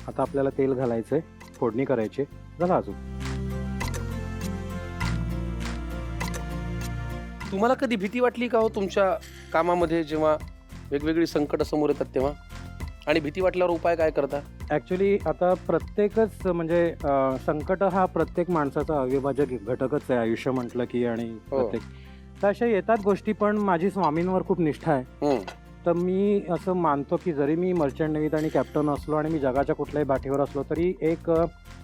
आता आपल्याला तेल घालायचंय, फोडणी करायची. झालं अजून. तुम्हाला कधी भीती वाटली का हो तुमच्या कामामध्ये जेव्हा वेगवेगळी संकट समोर येतात तेव्हा? आणि भीती वाटल्यावर उपाय काय करता? ॲक्च्युली आता प्रत्येकच म्हणजे संकट हा प्रत्येक माणसाचा अविभाज्य घटकच आहे आयुष्य म्हटलं की. आणि प्रत्येक तर अशा येतात गोष्टी, पण माझी स्वामींवर खूप निष्ठा आहे. तर मी असं मानतो की जरी मी मर्चंट नेव्हीत आणि कॅप्टन असलो आणि मी जगाच्या कुठल्याही बाठीवर असलो तरी एक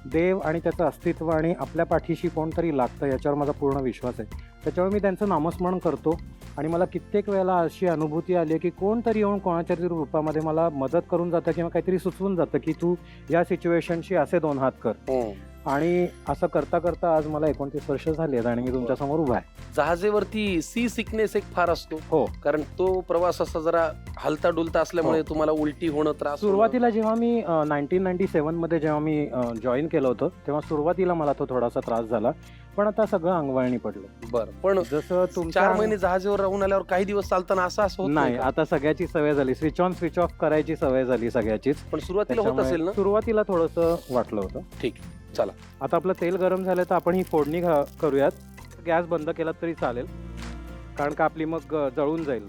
देव आणि त्याचं अस्तित्व आणि आपल्या पाठीशी कोणतरी लागतं याच्यावर माझा पूर्ण विश्वास आहे. त्याच्यामुळे मी त्यांचं नामस्मरण करतो. आणि मला कित्येक वेळेला अशी अनुभूती आली आहे की कोणतरी येऊन कोणाच्या तरी रूपामध्ये मला मदत करून जातं किंवा काहीतरी सुचवून जातं की तू या सिच्युएशनशी असे 2 हात कर. आणि असं करता करता आज मला 29 वर्ष झाली आहेत आणि मी तुमच्या समोर उभा आहे. जहाजेवरती सी सिकनेस एक फार असतो. हो, कारण तो प्रवास असा जरा हलता डुलता असल्यामुळे तुम्हाला उलटी होणं, त्रास होणं. सुरुवातीला जेव्हा मी 1997 मध्ये जेव्हा मी जॉईन केलं होतं तेव्हा सुरुवातीला मला तो थोडासा त्रास झाला, पण आता सगळं अंगवळणी पडलं. बरं, पण जसं 4 महिने जहाजावर राहून आल्यावर काही दिवस चालताना असं होत नाही, का? आता सगळ्याची सवय झाली. स्विच ऑन स्विच ऑफ करायची सवय झाली सगळ्याचीच. पण सुरुवातीला होत असेल ना? सुरुवातीला थोडंसं वाटलं होतं. ठीक, चला. आता आपलं तेल गरम झालं तर आपण ही फोडणी करूयात. गॅस बंद केला तरी चालेल, कारण का आपली मग जळून जाईल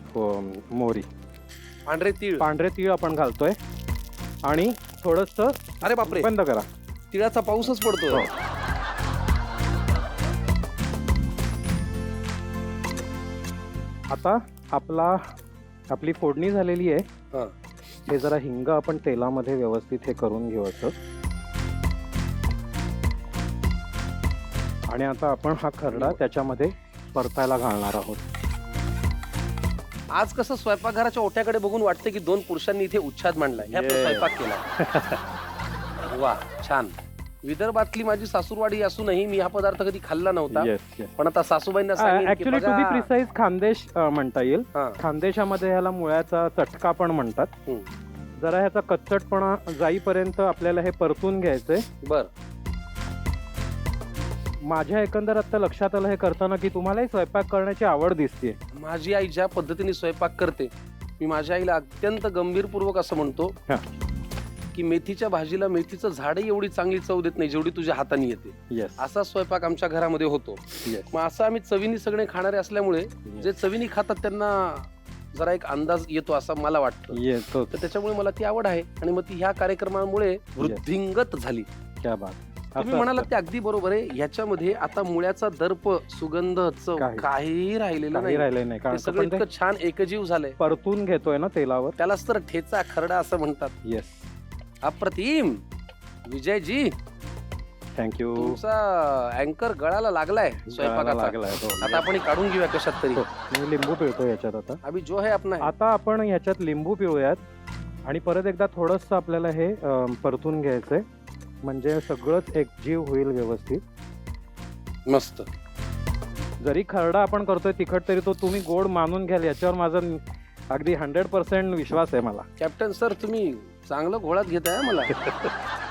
मोहरी. पांढरे तीळ आपण घालतोय आणि थोडंसं. अरे बापरे, बंद करा. तिळाचा पाऊसच पडतोय. आता आपली फोडणी झालेली आहे. हे जरा हिंग आपण तेलामध्ये व्यवस्थित हे करून घेऊ असं. आणि आता आपण हा खरडा त्याच्यामध्ये परतायला घालणार आहोत. आज कसं स्वयंपाकघराच्या ओट्याकडे बघून वाटतं की 2 पुरुषांनी इथे उच्छाद मांडलाय, हे आपला स्वयंपाक केला. वा, छान. विदर्भातली माझी सासूरवाडी असूनही मी हा पदार्थ कधी खाल्ला नव्हता. पण आता सासूबाईंना actually to be precise Khandesh म्हणता येईल. खानदेशामध्ये ह्याला मुळ्याचा चटका पण म्हणतात. जरा ह्याचा कच्चटपणा जाईपर्यंत आपल्याला हे परतून घ्यायचंय. बर, माझ्या एकंदर आता लक्षात आलं हे करताना की तुम्हालाही स्वयंपाक करण्याची आवड दिसते. माझी आई ज्या पद्धतीने स्वयंपाक करते, मी माझ्या आईला अत्यंत गंभीरपूर्वक असं म्हणतो की मेथीच्या भाजीला मेथीचं झाडही एवढी चांगली चव देत नाही जेवढी तुझ्या हाताने येते. असा स्वयंपाक आमच्या घरामध्ये होतो. मग असं आम्ही चवीनी सगळे खाणारे असल्यामुळे जे चवीनी खातात त्यांना जरा एक अंदाज येतो असं मला वाटतं. तर त्याच्यामुळे मला ती आवड आहे आणि मग ती ह्या कार्यक्रमामुळे वृद्धिंगत झाली. क्या बात. तुम्ही म्हणाला ते अगदी बरोबर आहे. ह्याच्यामध्ये आता मुळ्याचा दर्प, सुगंध, चव काहीही राहिलेलं नाही. कारण सगळं इतकं छान एकजीव झालंय. परतून घेतोय ना तेलावर. त्यालाच तर ठेचा खरडा असं म्हणतात. येस, अप्रतिम. विजयजी, थँक्यू. तुमचा अँकर गळाला लागलाय स्वयंपाकाचा. आता आपण काढून घेऊया कशात तरी. मी लिंबू पिळतो याच्यात. आता अभि जो है अपना. आता आपण ह्याच्यात लिंबू पिळूयात आणि परत एकदा थोडंसं आपल्याला हे परतून घ्यायचंय, म्हणजे सगळंच एकजीव होईल व्यवस्थित. मस्त. जरी खरडा आपण करतोय तिखट तरी तो तुम्ही गोड मानून घ्याल याच्यावर माझा अगदी 100% विश्वास आहे मला. कॅप्टन सर, तुम्ही चांगलं घोळात घेताय मला.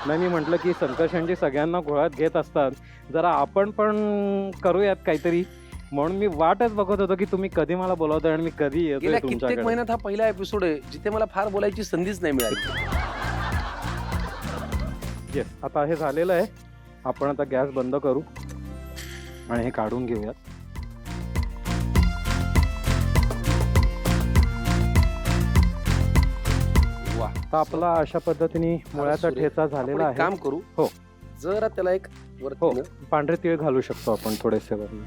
नाही, मी म्हटलं की संकर्षणजी सगळ्यांना घोळात घेत असतात, जरा आपण पण करूयात काहीतरी. म्हणून मी वाटच बघत होतो की तुम्ही कधी मला बोलवताय आणि मी कधी येतोय गेल्या कित्येक तुमच्याकडे. महिन्यात हा पहिला एपिसोड आहे जिथे मला फार बोलायची संधीच नाही मिळाली. येस, आता हे झालेलं आहे. आपण आता गॅस बंद करू आणि हे काढून घेऊयात. वा, आता आपला अशा पद्धतीने मुळ्याचा ठेचा झालेला आहे. काम करू. हो, जरा त्याला एक हो, वरती पांढरे तीळ घालू शकतो आपण थोडेसे वरून.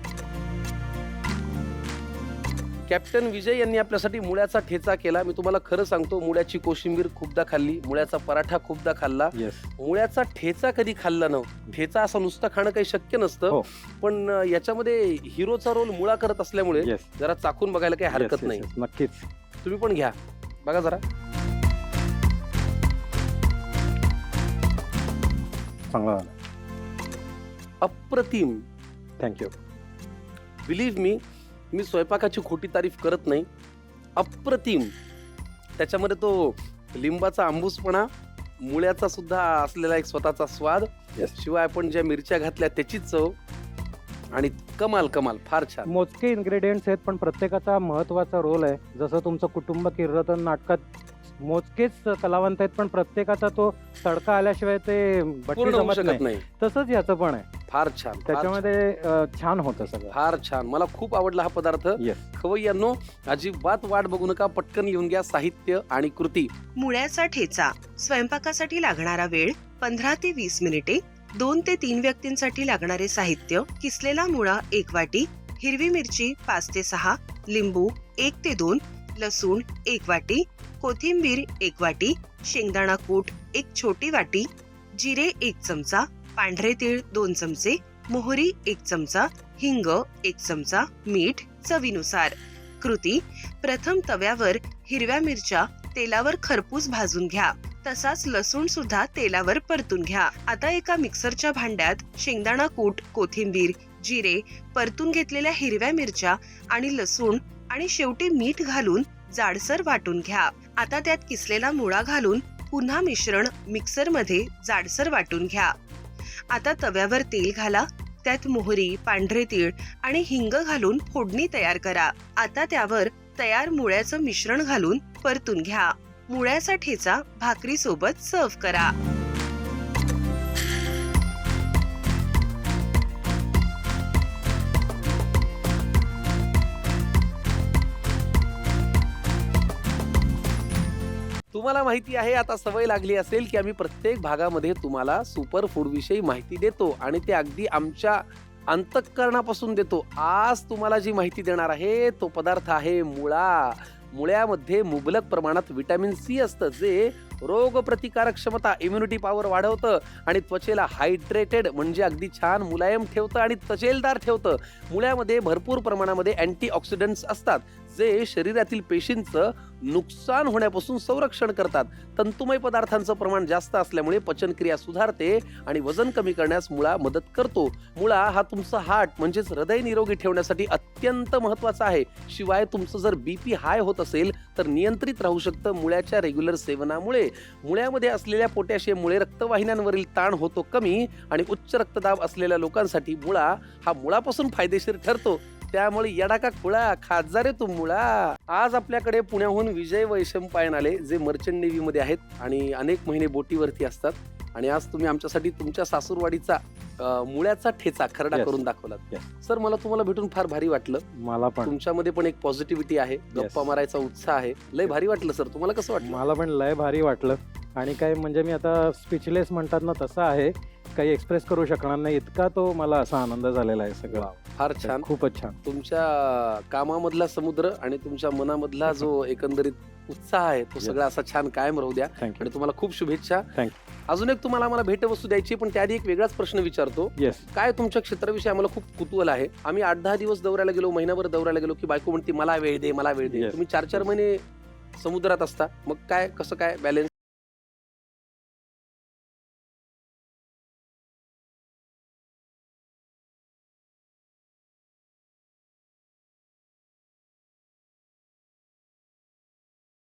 कॅप्टन विजय यांनी आपल्यासाठी मुळ्याचा ठेचा केला. मी तुम्हाला खरं सांगतो, मुळ्याची कोशिंबीर खूपदा खाल्ली, मुळ्याचा पराठा खूपदा खाल्ला, मुळ्याचा ठेचा कधी खाल्ला नव्हता. ठेचा असं नुसतं खाणं काही शक्य नसतं, पण याच्यामध्ये हिरोचा रोल मुळा करत असल्यामुळे जरा चाखून बघायला काही हरकत नाही. नक्कीच, तुम्ही पण घ्या, बघा जरा. चांगला, अप्रतिम. थँक्यू. बिलीव्ह मी स्वयंपाकाची खोटी तारीफ करत नाही. अप्रतिम. त्याच्यामध्ये तो लिंबाचा आंबूसपणा, मुळ्याचा सुद्धा असलेला एक स्वतःचा स्वाद, शिवाय आपण ज्या मिरच्या घातल्या त्याची चव, आणि कमाल कमाल, फार छान. मोजके इन्ग्रेडियंट्स आहेत पण प्रत्येकाचा महत्वाचा रोल आहे. जसं तुमचं कुटुंब कीर्तन नाटकात मोजकेच कलावंत आहेत, पण प्रत्येकाचा तो तडका आल्याशिवाय ते बट्टी पूर्ण होऊ जमत शकत नाही. नाही. तसंच याचं पण आहे. फार छान, फार छान. त्याच्यामध्ये छान होतं सगळं. फार छान. मला खूप आवडला हा पदार्थ. येस. खवय्यांनो, अजिबात वाट बघू नका, पटकन लिहून घ्या साहित्य आणि कृती. मुळ्याचा ठेचा. स्वयंपाकासाठी लागणारा वेळ 15 ते 20 मिनिटे. 2 ते 3 व्यक्तींसाठी लागणारे साहित्य: किसलेला मुळा 1 वाटी, हिरवी मिरची 5 ते 6, लिंबू 1 ते 2, लसूण 1 वाटी, कोथिंबीर 1 वाटी, शेंगदाणा कूट 1 छोटी वाटी, जिरे 1 चमचा, पांढरे तीळ 2 चमचे, मोहरी 1 चमचा, हिंग 1 चमचा, मीठ चवीनुसार. कृती: प्रथम तव्यावर हिरव्या मिरच्या तेलावर खरपूस भाजून घ्या. तसाच लसूण सुद्धा तेलावर परतून घ्या. आता एका मिक्सरच्या भांड्यात शेंगदाणा कूट, कोथिंबीर, जिरे, परतून घेतलेल्या हिरव्या मिरच्या आणि लसूण आणि शेवटी मीठ घालून जाडसर वाटून घ्या. आता त्यात किसलेला मुळा घालून पुन्हा मिश्रण मिक्सरमध्ये जाडसर वाटून घ्या. आता तव्यावर तेल घाला. त्यात मोहरी, पांढरे तीळ आणि हिंग घालून फोडणी तयार करा. आता त्यावर तयार मुळ्याचं मिश्रण घालून परतून घ्या. मुळ्याचा ठेचा भाकरी सोबत सर्व्ह करा. तुम्हाला माहिती आहे, आता सवय लागली असेल की आम्ही प्रत्येक भागामध्ये तुम्हाला सुपर फूड विषयी माहिती देतो आणि ते अगदी आमच्या अंतःकरणापासून देतो. आज तुम्हाला जी माहिती देणार आहे तो पदार्थ आहे मुळा. मुळ्यामध्ये मुबलक प्रमाणात व्हिटॅमिन सी असतं, जे रोग प्रतिकारक क्षमता, इम्युनिटी पॉवर वाढवतं आणि त्वचेला हायड्रेटेड म्हणजे अगदी छान मुलायम ठेवतं आणि तजेलदार ठेवतं. मुळ्यामध्ये भरपूर प्रमाणामध्ये अँटीऑक्सिडंट्स असतात, जे शरीरातील पेशींचं नुकसान होण्यापासून संरक्षण करतात. तंतुमय पदार्थांचं प्रमाण जास्त असल्यामुळे पचनक्रिया सुधारते आणि वजन कमी करण्यास मुळा मदत करतो. मुळा हा तुमचा हार्ट म्हणजेच हृदय निरोगी ठेवण्यासाठी अत्यंत महत्वाचा आहे. शिवाय तुमचं जर बीपी हाय होत असेल तर नियंत्रित राहू शकतं मुळ्याच्या रेग्युलर सेवनामुळे. मुळ्यामध्ये असलेल्या पोटॅशियममुळे रक्तवाहिन्यांवरील ताण होतो कमी आणि उच्च रक्तदाब असलेल्या लोकांसाठी मुळा हा मुळापासून फायदेशीर ठरतो. त्यामुळे येडा का खुळा, खात जा रे तू मुळा. आज आपल्याकडे पुण्याहून विजय वैशंपायन आले, जे मर्चंट नेव्ही मध्ये आहेत आणि अनेक महिने बोटीवरती असतात. आणि आज तुम्ही आमच्यासाठी तुमच्या सासूरवाडीचा मुळ्याचा ठेचा खरडा Yes. करून दाखवलात. Yes. सर, मला तुम्हाला भेटून फार भारी वाटलं. मला पण तुमच्यामध्ये पण एक पॉझिटिव्हिटी आहे, गप्पा मारायचा उत्साह आहे. लय भारी वाटलं सर. तुम्हाला कसं वाटलं? मला पण लय भारी वाटलं. आणि काय म्हणजे मी आता स्पीचलेस म्हणतात ना, तसं आहे, काही एक्सप्रेस करू शकणार नाही, इतका तो मला असा आनंद झालेला आहे सगळा. फार छान. खूपच छान. तुमच्या कामामधला समुद्र आणि तुमच्या मनामधला जो एकंदरीत उत्साह आहे तो सगळा असा छान कायम राहू द्या. थँक्यू. आणि तुम्हाला खूप शुभेच्छा. थँक्यू. अजून एक तुम्हाला आम्हाला भेटवस्तू द्यायची, पण त्याआधी एक वेगळाच प्रश्न विचारतो. येस. काय तुमच्या क्षेत्राविषयी आम्हाला खूप कुतूहल आहे. आम्ही 8-10 दिवस दौऱ्याला गेलो, महिनाभर दौऱ्याला गेलो की बायको म्हणते मला वेळ दे, मला वेळ दे. Yes. तुम्ही 4-4 महिने समुद्रात असता, मग काय कसं काय बॅलन्स?